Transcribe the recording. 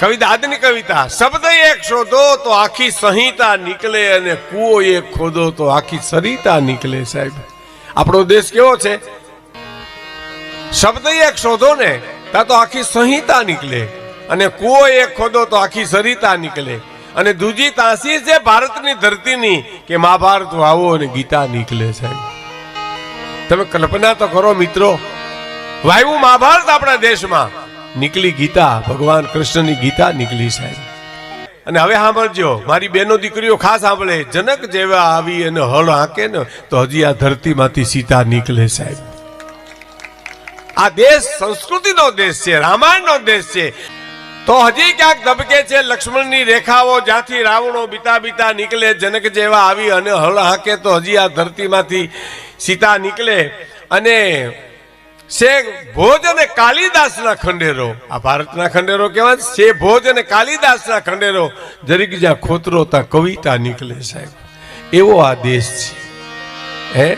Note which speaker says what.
Speaker 1: કવિતા આજની કવિતા, શબ્દ એક શોધો તો આખી સંહિતા નીકળે અને કૂવો એક ખોદો તો આખી સરિતા નીકળે. સાહેબ, આપણો દેશ કેવો છે? શબ્દ એક શોધો ને ત્યાં તો આખી સંહિતા નીકળે અને કૂવો એક ખોદો તો આખી સરિતા નીકળે. અને દૂજી તાસીર છે ભારતની ધરતીની કે મહાભારત વાવો અને ગીતા નીકળે. સાહેબ, તમે કલ્પના તો કરો મિત્રો, વાયુ મહાભારત આપણા દેશમાં, નીકળી ગીતા, ભગવાન કૃષ્ણની ગીતા નીકળી. સાહેબ, અને હવે સાંભળજો, મારી બેનો દીકરીઓ ખાસ સાંભળે, જનક જેવા આવી અને હળ હાંકે ને તો હજી આ ધરતીમાંથી સીતા નીકળે. સાહેબ, આ દેશ સંસ્કૃતિનો દેશ છે, રામાયણનો દેશ છે. તો હજી ક્યાંક ધબકે છે લક્ષ્મણની રેખાઓ, જ્યાંથી રાવણો બીતા બીતા નીકળે. જનક જેવા આવી અને હળ હાંકે તો હજી આ ધરતીમાંથી સીતા નીકળે. અને શે ભોજ અને કાલિદાસના ખંડેરો, આ ભારતના ખંડેરો કેવા છે? ભોજ અને કાલિદાસના ખંડેરો, જરીક જ્યાં ખોતરો ત્યાં કવિતા નીકળે. સાહેબ, એવો આ દેશ છે. હે